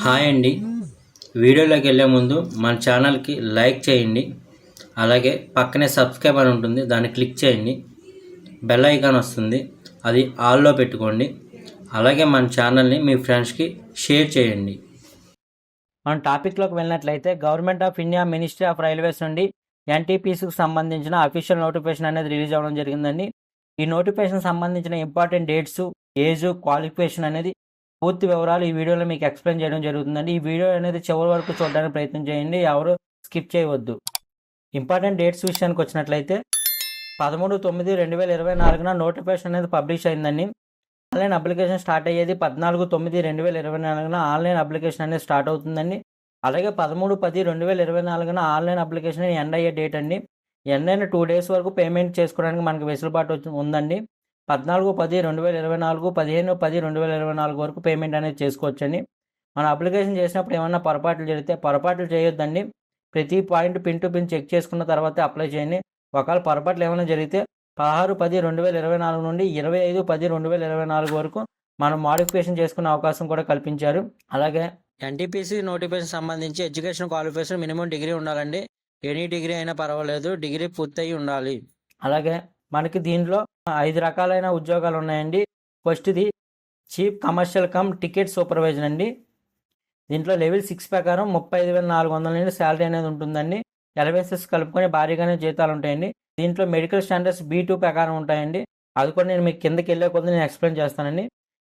Hi అండి. వీడియోలోకి వెళ్ళే ముందు మన ఛానల్కి లైక్ చేయండి. అలాగే పక్కనే సబ్స్క్రైబ్ అని ఉంటుంది, దాన్ని క్లిక్ చేయండి. బెల్ ఐకాన్ వస్తుంది, అది ఆల్లో పెట్టుకోండి. అలాగే మన ఛానల్ని మీ ఫ్రెండ్స్కి షేర్ చేయండి. మన టాపిక్లోకి వెళ్ళినట్లయితే government of India ministry of railways నుండి ఎన్టీపీసీకి సంబంధించిన అఫీషియల్ నోటిఫికేషన్ అనేది రిలీజ్ అవ్వడం జరిగిందండి. ఈ నోటిఫికేషన్ సంబంధించిన ఇంపార్టెంట్ డేట్స్, ఏజ్, క్వాలిఫికేషన్ అనేది పూర్తి వివరాలు ఈ వీడియోలో మీకు ఎక్స్ప్లెయిన్ చేయడం జరుగుతుందండి. ఈ వీడియో అనేది చివరి వరకు చూడడానికి ప్రయత్నం చేయండి, ఎవరు స్కిప్ చేయవద్దు. ఇంపార్టెంట్ డేట్స్ విషయానికి వచ్చినట్లయితే 13/9/2024 నోటిఫికేషన్ అనేది పబ్లిష్ అయిందండి. ఆన్లైన్ అప్లికేషన్ స్టార్ట్ అయ్యేది 14/9/2024 ఆన్లైన్ అప్లికేషన్ అనేది స్టార్ట్ అవుతుందండి. అలాగే 13/10/2024 ఆన్లైన్ అప్లికేషన్ ఎండ్ అయ్యే డేట్ అండి. ఎండ్ అయిన 2 days వరకు పేమెంట్ చేసుకోవడానికి మనకి వెసులుబాటు ఉందండి. 14/10/2024, 15/10/2024 వరకు పేమెంట్ అనేది చేసుకోవచ్చండి. మన అప్లికేషన్ చేసినప్పుడు ఏమన్నా పొరపాట్లు జరిగితే పొరపాట్లు చేయొద్దండి. ప్రతి point pin to pin check చేసుకున్న తర్వాత అప్లై చేయండి. ఒకవేళ పొరపాట్లు ఏమైనా జరిగితే 16/10/2024 నుండి 25/10/2024 వరకు మనం మోడిఫికేషన్ చేసుకునే అవకాశం కూడా కల్పించారు. అలాగే ఎన్టీపీసీ నోటిఫికేషన్ సంబంధించి ఎడ్యుకేషన్ క్వాలిఫికేషన్ మినిమం డిగ్రీ ఉండాలండి. ఎనీ డిగ్రీ అయినా పర్వాలేదు, డిగ్రీ పూర్తయి ఉండాలి. అలాగే మనకి దీంట్లో 5 రకాలైన ఉద్యోగాలు ఉన్నాయండి. ఫస్ట్ది chief commercial come ticket supervisor అండి. దీంట్లో లెవెల్ 6 ప్రకారం 35,400 నుండి శాలరీ అనేది ఉంటుందండి. అలవెన్సెస్ కలుపుకొని భారీగానే జీతాలు ఉంటాయండి. దీంట్లో మెడికల్ స్టాండర్డ్స్ B2 ప్రకారం ఉంటాయండి. అది కూడా నేను మీకు కిందకి వెళ్ళే కొద్ది నేను ఎక్స్ప్లెయిన్ చేస్తానండి.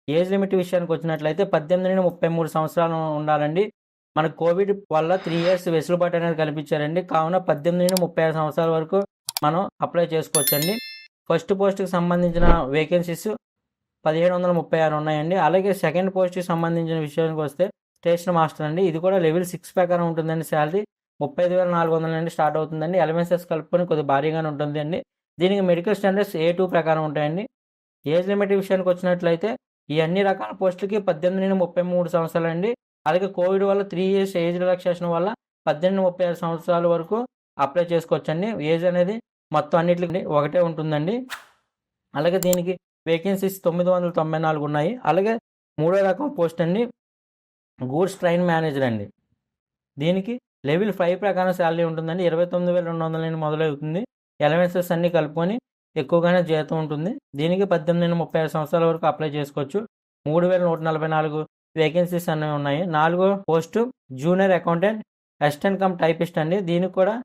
ఏజ్ లిమిట్ విషయానికి వచ్చినట్లయితే 18 నుండి 33 సంవత్సరాలు ఉండాలండి. మనకు కోవిడ్ వల్ల 3 years వెసులుబాటు అనేది కల్పించారండి. కావున 18 నుండి 36 సంవత్సరాల వరకు మనం అప్లై చేసుకోవచ్చండి. ఫస్ట్ పోస్ట్కి సంబంధించిన వేకెన్సీస్ 1736 ఉన్నాయండి. అలాగే సెకండ్ పోస్ట్కి సంబంధించిన విషయానికి వస్తే స్టేషన్ మాస్టర్ అండి. ఇది కూడా లెవెల్ 6 ప్రకారం ఉంటుందండి. శాలరీ 35,400 నుండి స్టార్ట్ అవుతుందండి. అలవెన్సెస్ కలుపుకొని కొద్దిగా భారీగానే ఉంటుంది అండి. దీనికి మెడికల్ స్టాండర్డ్స్ A2 ప్రకారం ఉంటాయండి. ఏజ్ లిమిట్ విషయానికి వచ్చినట్లయితే ఈ అన్ని రకాల పోస్టులకి 18 నుండి 33 సంవత్సరాలు అండి. అలాగే కోవిడ్ వల్ల 3 years ఏజ్ రిలాక్సేషన్ వల్ల 18 నుండి 36 సంవత్సరాల వరకు అప్లై చేసుకోవచ్చండి. ఏజ్ అనేది మొత్తం అన్నిటికి ఒకటే ఉంటుందండి. అలాగే దీనికి వేకెన్సీస్ 994 ఉన్నాయి. అలాగే మూడో రకం పోస్ట్ అండి గూడ్స్ ట్రైన్ మేనేజర్ అండి. దీనికి లెవెల్ 5 ప్రకారం శాలరీ ఉంటుందండి. 29,200 నుండి మొదలవుతుంది. అలవెన్సెస్ అన్నీ కలుపుకొని ఎక్కువగానే జీతం ఉంటుంది. దీనికి 18 నుండి 35 సంవత్సరాల వరకు అప్లై చేసుకోవచ్చు. 3,144 వేకెన్సీస్ అనేవి ఉన్నాయి. 4వ post junior accountant assistant cum typist అండి. దీనికి కూడా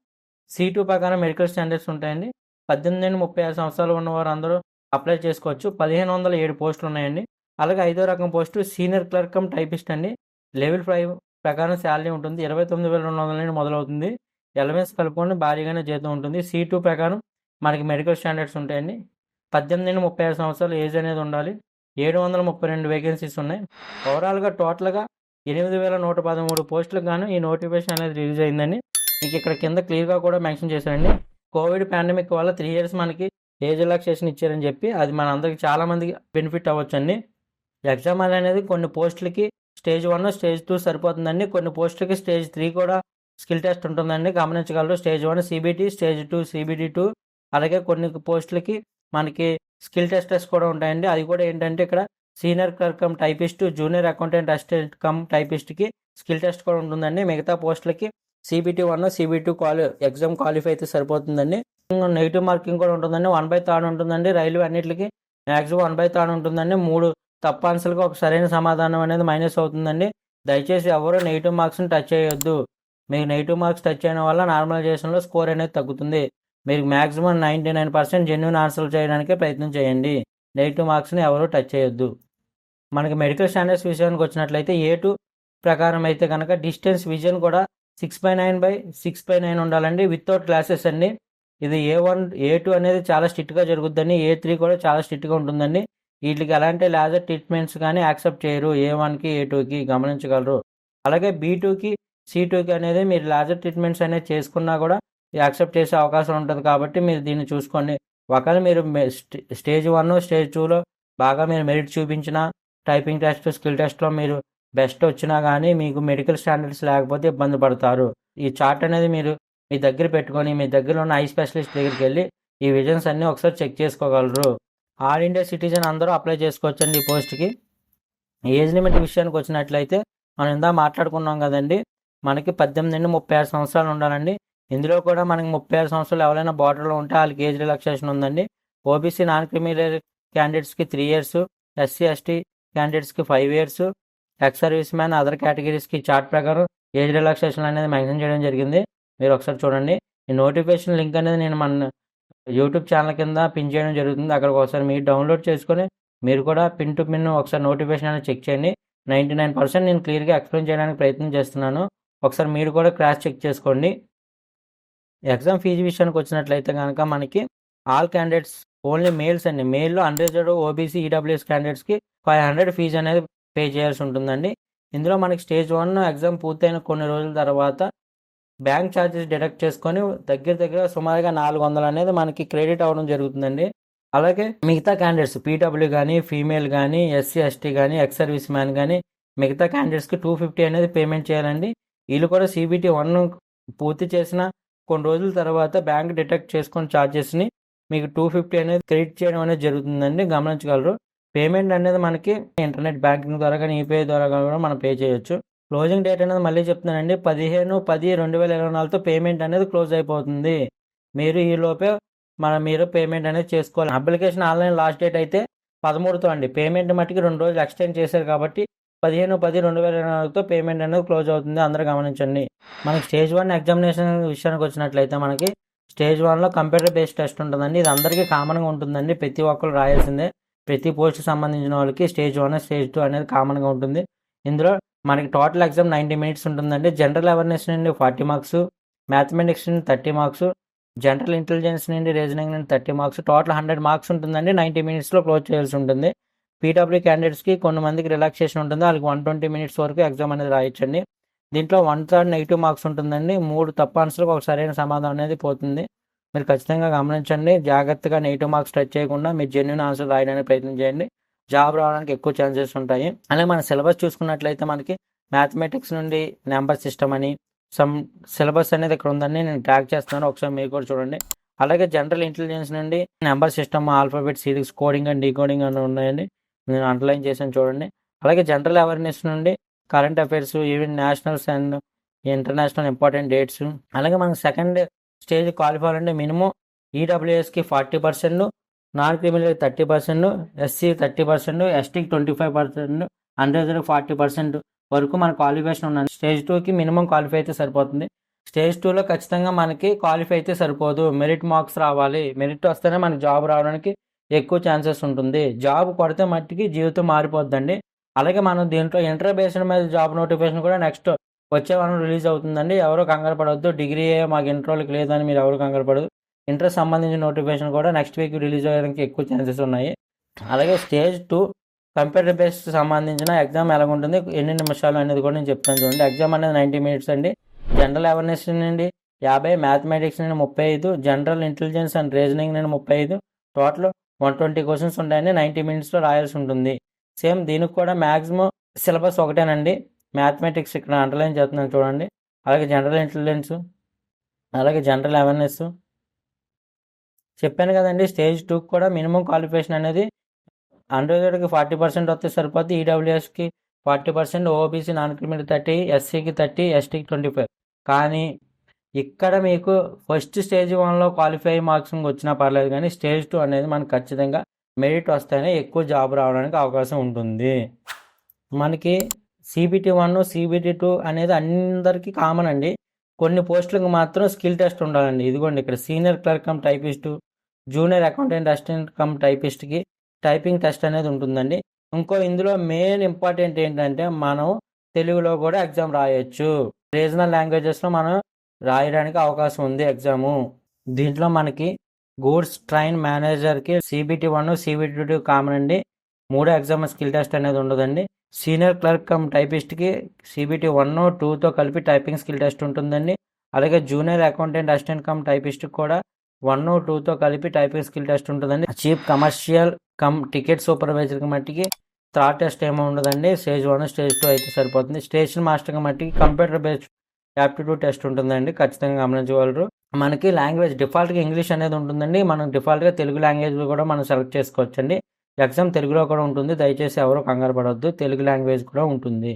C2 ప్రకారం మెడికల్ స్టాండర్డ్స్ ఉంటాయండి. 18 నుండి 36 సంవత్సరాలు ఉన్నవారు అందరూ అప్లై చేసుకోవచ్చు. 1,507 పోస్టులు ఉన్నాయండి. అలాగే 5వ రకం post senior clerk cum typist అండి. లెవెల్ 5 ప్రకారం శాలరీ ఉంటుంది. 29,200 నుండి మొదలవుతుంది. అలవెన్స్ కలుపుకొని భారీగానే జీతం ఉంటుంది. C2 ప్రకారం మనకి మెడికల్ స్టాండర్డ్స్ ఉంటాయండి. 18 నుండి 36 సంవత్సరాలు ఏజ్ అనేది ఉండాలి. 732 వేకెన్సీస్ ఉన్నాయి. ఓవరాల్గా టోటల్గా 8,113 పోస్టులకు గాను ఈ నోటిఫికేషన్ అనేది రిలీజ్ అయిందండి. మీకు ఇక్కడ కింద క్లియర్గా కూడా మెన్షన్ చేశారండి. కోవిడ్ పాండమిక్ వల్ల 3 years మనకి ఏజ్ రిలాక్సేషన్ ఇచ్చారని చెప్పి అది మన అందరికి చాలామందికి బెనిఫిట్ అవ్వచ్చండి. ఎగ్జామ్ అనేది కొన్ని పోస్టులకి స్టేజ్ 1, స్టేజ్ 2 సరిపోతుందండి. కొన్ని పోస్టులకి స్టేజ్ 3 కూడా స్కిల్ టెస్ట్ ఉంటుందండి, గమనించగలరు. Stage 1 CBT, stage 2 CBT2. అలాగే కొన్ని పోస్టులకి మనకి స్కిల్ టెస్టెస్ కూడా ఉంటాయండి. అది కూడా ఏంటంటే ఇక్కడ senior clerk cum typist, junior accountant assistant cum టైపిస్ట్కి స్కిల్ టెస్ట్ కూడా ఉంటుందండి. మిగతా పోస్టులకి CBT1, CBT2 ఎగ్జామ్ క్వాలిఫై అయితే సరిపోతుందండి. నెగిటివ్ మార్కింగ్ కూడా ఉంటుందండి. 1/3 ఉంటుందండి. రైల్వే అన్నిటికి మ్యాక్సిమం 1/3 ఉంటుందండి. 3 తప్పు ఆన్సర్లకు ఒక సరైన సమాధానం అనేది మైనస్ అవుతుందండి. దయచేసి ఎవరు నెగిటివ్ మార్క్స్ని టచ్ చేయొద్దు. మీకు నెగిటివ్ మార్క్స్ టచ్ చేయడం వల్ల నార్మలైజేషన్లో స్కోర్ అనేది తగ్గుతుంది. మీరు మ్యాక్సిమం 99% జెన్యున్ ఆన్సర్లు చేయడానికే ప్రయత్నం చేయండి. నెగిటివ్ మార్క్స్ని ఎవరు టచ్ చేయొద్దు. మనకి మెడికల్ స్టాండర్డ్స్ విషయానికి వచ్చినట్లయితే A2 ప్రకారం అయితే కనుక డిస్టెన్స్ విజన్ కూడా 6/9/6/9 ఉండాలండి. వితౌట్ గ్లాసెస్ అండి. ఇది A1, A2 అనేది చాలా స్ట్రిక్ట్గా జరుగుద్దండి. A3 కూడా చాలా స్ట్రిక్ట్గా ఉంటుందండి. వీటికి ఎలాంటి లేజర్ ట్రీట్మెంట్స్ కానీ యాక్సెప్ట్ చేయరు. A1కి A2కి గమనించగలరు. అలాగే B2కి C2కి అనేది మీరు లేజర్ ట్రీట్మెంట్స్ అనేది చేసుకున్నా కూడా యాక్సెప్ట్ చేసే అవకాశం ఉంటుంది. కాబట్టి మీరు దీన్ని చూసుకోండి. ఒకవేళ మీరు స్టేజ్ 1, స్టేజ్ 2లో బాగా మీరు మెరిట్ చూపించినా, టైపింగ్ టెస్ట్, స్కిల్ టెస్ట్లో మీరు బెస్ట్ వచ్చినా కానీ మీకు మెడికల్ స్టాండర్డ్స్ లేకపోతే ఇబ్బంది పడతారు. ఈ చార్ట్ అనేది మీరు మీ దగ్గర పెట్టుకొని మీ దగ్గర ఉన్న ఐ స్పెషలిస్ట్ దగ్గరికి వెళ్ళి ఈ విజన్స్ అన్నీ ఒకసారి చెక్ చేసుకోగలరు. ఆల్ ఇండియా సిటిజన్ అందరూ అప్లై చేసుకోవచ్చండి ఈ పోస్ట్కి. ఏజ్ లిమిట్ విషయానికి వచ్చినట్లయితే మనం ఇందాక మాట్లాడుకున్నాం కదండి, మనకి 18 నుండి 36 సంవత్సరాలు ఉండాలండి. ఇందులో కూడా మనకి 36 సంవత్సరాలు ఎవరైనా బార్డర్‌లో ఉంటే ఆళ్ళకి ఏజ్ రిలాక్సేషన్ ఉందండి. ఓబీసీ నాన్ క్రిమిలేయర్ క్యాండిడేట్స్‌కి 3 ఇయర్స్, ఎస్సీ, ఎస్టీ క్యాండిడేట్స్‌కి 5 years, ex serviceman other కేటగిరీస్‌కి చార్ట్ ప్రకారం ఏజ్ రిలాక్సేషన్ అనేది మెన్షన్ చేయడం జరిగింది. మీరు ఒకసారి చూడండి. ఈ నోటిఫికేషన్ లింక్ అనేది నేను మన యూట్యూబ్ ఛానల్ కింద పిన్ చేయడం జరుగుతుంది. అక్కడికి ఒకసారి మీరు డౌన్లోడ్ చేసుకొని మీరు కూడా పిన్ టు పిన్ ఒకసారి నోటిఫికేషన్ అనేది చెక్ చేయండి. 99% నేను క్లియర్‌గా ఎక్స్‌ప్లెయిన్ చేయడానికి ప్రయత్నం చేస్తున్నాను. ఒకసారి మీరు కూడా క్రాస్ చెక్ చేసుకోండి. ఎగ్జామ్ ఫీజు విషయానికి వచ్చినట్లయితే గనక మనకి ఆల్ క్యాండిడేట్స్ ఓన్లీ మేల్స్ అండి. మేల్‌లో అన్‌రిజర్వ్డ్ ఓబీసీ, ఈడబ్ల్యూఎస్ క్యాండిడేట్స్‌కి 500 ఫీజు అనేది పే చేయాల్సి ఉంటుందండి. ఇందులో మనకి స్టేజ్ 1 ఎగ్జామ్ పూర్తయిన కొన్ని రోజుల తర్వాత బ్యాంక్ ఛార్జెస్ డిడక్ట్ చేసుకొని దగ్గర సుమారుగా 400 అనేది మనకి క్రెడిట్ అవ్వడం జరుగుతుందండి. అలాగే మిగతా క్యాండిడేట్స్ పీడబ్ల్యూ గానీ, ఫీమేల్ గానీ, ఎస్సీ, ఎస్టీ గానీ, ఎక్స్ సర్వీస్ మ్యాన్ గానీ మిగతా క్యాండిడేట్స్‌కి 250 అనేది పేమెంట్ చేయాలండి. వీళ్ళు కూడా సీబీటీ 1 పూర్తి చేసిన కొన్ని రోజుల తర్వాత బ్యాంక్ డిడక్ట్ చేసుకున్న ఛార్జెస్‌ని మీకు 250 అనేది క్రెడిట్ చేయడం అనేది జరుగుతుందండి. గమనించగలరు. పేమెంట్ అనేది మనకి ఇంటర్నెట్ బ్యాంకింగ్ ద్వారా కానీ, యూపీఐ ద్వారా కూడా మనం పే చేయొచ్చు. క్లోజింగ్ డేట్ అనేది మళ్ళీ చెప్తున్నానండి, 15/10/2024తో పేమెంట్ అనేది క్లోజ్ అయిపోతుంది. మీరు ఈలోపే మీరు పేమెంట్ అనేది చేసుకోవాలి. అప్లికేషన్ ఆన్లైన్ లాస్ట్ డేట్ అయితే 13తో అండి. పేమెంట్ మట్టికి 2 రోజులు ఎక్స్టెండ్ చేశారు కాబట్టి 15/10/2024తో పేమెంట్ అనేది క్లోజ్ అవుతుంది. అందరూ గమనించండి. మనకి స్టేజ్ 1 ఎగ్జామినేషన్ విషయానికి వచ్చినట్లయితే మనకి స్టేజ్ 1లో కంప్యూటర్ బేస్డ్ టెస్ట్ ఉంటుందండి. ఇది అందరికీ కామన్గా ఉంటుందండి. ప్రతి ఒక్కరు రాయాల్సిందే. ప్రతి పోస్ట్కి సంబంధించిన వాళ్ళకి స్టేజ్ 1, స్టేజ్ 2 అనేది కామన్గా ఉంటుంది. ఇందులో మనకి టోటల్ ఎగ్జామ్ 90 మినిట్స్ ఉంటుందండి. జనరల్ అవేర్నెస్ నుండి 40 మార్క్స్, మ్యాథమెటిక్స్ నుండి 30 మార్క్స్, జనరల్ ఇంటెలిజెన్స్ నుండి రీజనింగ్ నుండి 30 మార్క్స్, టోటల్ 100 మార్క్స్ ఉంటుందండి. 90 మినిట్స్లో క్లోజ్ చేయాల్సి ఉంటుంది. పీడబ్ల్యూ క్యాండిడేట్స్కి కొంతమందికి రిలాక్సేషన్ ఉంటుంది. వాళ్ళకి 120 మినిట్స్ వరకు ఎగ్జామ్ అనేది రాయొచ్చండి. దీంట్లో 1/3 నెగిటివ్ మార్క్స్ ఉంటుందండి. 3 తప్పు ఆన్సర్లకు ఒక సరైన సమాధానం అనేది పోతుంది. మీరు ఖచ్చితంగా గమనించండి. జాగ్రత్తగా నెగిటివ్ మార్క్స్ టచ్ చేయకుండా మీరు జెన్యూన్ ఆన్సర్ రాయడానికి ప్రయత్నం చేయండి. జాబ్ రావడానికి ఎక్కువ ఛాన్సెస్ ఉంటాయి. అలాగే మన సిలబస్ చూసుకున్నట్లయితే మనకి మ్యాథమెటిక్స్ నుండి నెంబర్ సిస్టమ్ అని సిలబస్ అనేది ఇక్కడ ఉందని నేను ట్యాగ్ చేస్తున్నాను. ఒకసారి మీరు కూడా చూడండి. అలాగే జనరల్ ఇంటెలిజెన్స్ నుండి number system, alphabet series, coding and decoding అని ఉన్నాయండి. నేను అండర్లైన్ చేశాను చూడండి. అలాగే జనరల్ అవేర్నెస్ నుండి current affairs, even nationals and international important dates. అలాగే మనకు సెకండ్ స్టేజ్ క్వాలిఫై అవ్వాలంటే మినిమం ఈడబ్ల్యూఎస్కి 40%, నాన్ క్రిమినల్ 30%, ఎస్సీ 30%, ఎస్టీకి 25%, అన్రిజర్వ్డ్ 40% వరకు మన క్వాలిఫికేషన్ ఉన్నాను. స్టేజ్ 2కి మినిమం క్వాలిఫై అయితే సరిపోతుంది. స్టేజ్ 2లో ఖచ్చితంగా మనకి క్వాలిఫై అయితే సరిపోదు. మెరిట్ మార్క్స్ రావాలి. మెరిట్ వస్తేనే మనకి జాబ్ రావడానికి ఎక్కువ ఛాన్సెస్ ఉంటుంది. జాబ్ కొడితే మట్టికి జీవితం మారిపోద్దండి. అలాగే మనం దీంట్లో ఇంటర్ బేస్డ్ మీద జాబ్ నోటిఫికేషన్ కూడా నెక్స్ట్ వచ్చే వారం రిలీజ్ అవుతుందండి. ఎవరో కంగారు పడవద్దు. డిగ్రీ మాకు ఇంటర్లోకి లేదని మీరు ఎవరు కంగారు పడదు. ఇంటర్ సంబంధించిన నోటిఫికేషన్ కూడా నెక్స్ట్ వీక్ రిలీజ్ అయ్యడానికి ఎక్కువ ఛాన్సెస్ ఉన్నాయి. అలాగే స్టేజ్ 2 కంప్యూటర్ బేస్డ్ సంబంధించిన ఎగ్జామ్ ఎలా ఉంటుంది, ఎన్ని నిమిషాలు అనేది కూడా నేను చెప్తాను చూడండి. ఎగ్జామ్ అనేది 90 మినిట్స్ అండి. జనరల్ అవేర్నెస్ నుండి 50, మ్యాథమెటిక్స్ నుండి 35, జనరల్ ఇంటెలిజెన్స్ అండ్ రీజనింగ్ నుండి 35, టోటల్ 120 క్వశ్చన్స్ ఉంటాయండి. 90 మినిట్స్లో రాయాల్సి ఉంటుంది. సేమ్ దీనికి కూడా మ్యాక్సిమం సిలబస్ ఒకటేనండి. మ్యాథమెటిక్స్ ఇక్కడ అండర్లైన్ చేస్తున్నాను చూడండి. అలాగే జనరల్ ఇంటెలిజెన్స్, అలాగే జనరల్ అవేర్నెస్ చెప్పాను కదండి. స్టేజ్ 2 కూడా మినిమం క్వాలిఫికేషన్ అనేది అన్రిజర్వ్డ్కి 40% వస్తే సరిపోతుంది. ఈడబ్ల్యూఎస్కి 40%, ఓబీసీ నాన్ క్రిమినల్ 30, ఎస్సీకి 30, ఎస్టీకి 25. కానీ ఇక్కడ మీకు ఫస్ట్ స్టేజ్ 1లో క్వాలిఫై మార్క్స్ వచ్చినా పర్లేదు, కానీ స్టేజ్ 2 అనేది మనకు ఖచ్చితంగా మెరిట్ వస్తేనే ఎక్కువ జాబ్ రావడానికి అవకాశం ఉంటుంది. మనకి CBT 1, CBT 2 అనేది అందరికీ కామన్ అండి. కొన్ని పోస్టులకు మాత్రం స్కిల్ టెస్ట్ ఉండాలండి. ఇదిగోండి ఇక్కడ senior clerk cum typist, junior accountant assistant cum టైపిస్ట్కి టైపింగ్ టెస్ట్ అనేది ఉంటుందండి. ఇందులో మెయిన్ ఇంపార్టెంట్ ఏంటంటే మనం తెలుగులో కూడా ఎగ్జామ్ రాయొచ్చు. రీజనల్ లాంగ్వేజెస్లో మనం రాయడానికి అవకాశం ఉంది ఎగ్జాము. దీంట్లో మనకి గూడ్స్ ట్రైన్ మేనేజర్కి CBT 1, CBT 2 కామన్ అండి. 3 ఎగ్జామ్ స్కిల్ టెస్ట్ అనేది ఉండదండి. సీనియర్ క్లర్క్ కమ్ టైపిస్ట్కి CBT 1, 2తో కలిపి టైపింగ్ స్కిల్ టెస్ట్ ఉంటుందండి. అలాగే జూనియర్ అకౌంటెంట్ అసిస్టెంట్ కమ్ టైపిస్ట్కి కూడా 1, 2తో కలిపి టైపింగ్ స్కిల్ టెస్ట్ ఉంటుందండి. చీఫ్ కమర్షియల్ కమ్ టికెట్ సూపర్వైజర్కి మట్టికి థర్డ్ టెస్ట్ ఏమో ఉండదండి. స్టేజ్ 1, స్టేజ్ 2 అయితే సరిపోతుంది. స్టేషన్ మాస్టర్కి మట్టికి కంప్యూటర్ బేస్డ్ యాప్టిట్యూడ్ టెస్ట్ ఉంటుందండి. ఖచ్చితంగా గమనించగలరు. మనకి లాంగ్వేజ్ డిఫాల్ట్గా ఇంగ్లీష్ అనేది ఉంటుందండి. మనం డిఫాల్ట్గా తెలుగు లాంగ్వేజ్ కూడా మనం సెలెక్ట్ చేసుకోవచ్చండి. ఎగ్జామ్ తెలుగులో కూడా ఉంటుంది. దయచేసి ఎవరు కంగారు పడవద్దు. తెలుగు లాంగ్వేజ్ కూడా ఉంటుంది.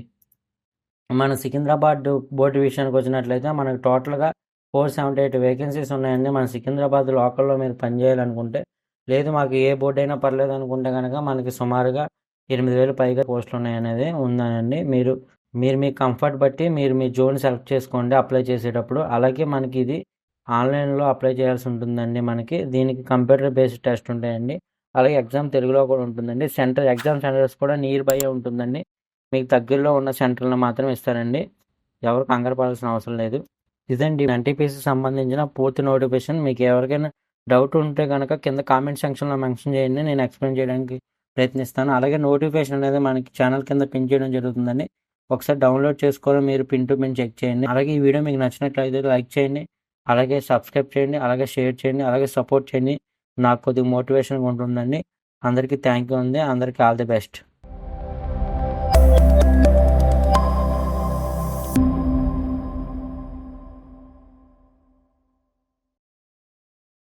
మన సికింద్రాబాద్ బోర్డు విషయానికి వచ్చినట్లయితే మనకు టోటల్గా 478 వేకెన్సీస్ ఉన్నాయండి. మన సికింద్రాబాద్ లోకల్లో మీరు పనిచేయాలనుకుంటే, లేదు మాకు ఏ బోర్డు అయినా పర్లేదు అనుకుంటే కనుక మనకి సుమారుగా 8,000 పైగా పోస్టులు ఉన్నాయనేది ఉందనండి. మీరు మీరు మీ కంఫర్ట్ బట్టి మీరు మీ జోన్ సెలెక్ట్ చేసుకోండి అప్లై చేసేటప్పుడు. అలాగే మనకి ఇది ఆన్లైన్లో అప్లై చేయాల్సి ఉంటుందండి. మనకి దీనికి కంప్యూటర్ బేస్డ్ టెస్ట్ ఉంటాయండి. అలాగే ఎగ్జామ్ తెలుగులో కూడా ఉంటుందండి. ఎగ్జామ్ సెంటర్స్ కూడా నియర్ బై ఉంటుందండి. మీకు దగ్గరలో ఉన్న సెంటర్లో మాత్రం ఇస్తారండి. ఎవరు కంగారు పడాల్సిన అవసరం లేదు. ఇదండి ఎన్టీపీసీ సంబంధించిన పూర్తి నోటిఫికేషన్. మీకు ఎవరికైనా డౌట్ ఉంటే కనుక కింద కామెంట్ సెక్షన్లో మెన్షన్ చేయండి, నేను ఎక్స్ప్లెయిన్ చేయడానికి ప్రయత్నిస్తాను. అలాగే నోటిఫికేషన్ అనేది మనకి ఛానల్ కింద పిన్ చేయడం జరుగుతుందండి. ఒకసారి డౌన్లోడ్ చేసుకొని మీరు పిన్ టు పిన్ చెక్ చేయండి. అలాగే ఈ వీడియో మీకు నచ్చినట్లయితే లైక్ చేయండి, అలాగే సబ్స్క్రైబ్ చేయండి, అలాగే షేర్ చేయండి, అలాగే సపోర్ట్ చేయండి. నాకు కొద్దిగా మోటివేషన్గా ఉంటుందండి. అందరికీ థ్యాంక్ యూ అండి. అందరికీ ఆల్ ది బెస్ట్.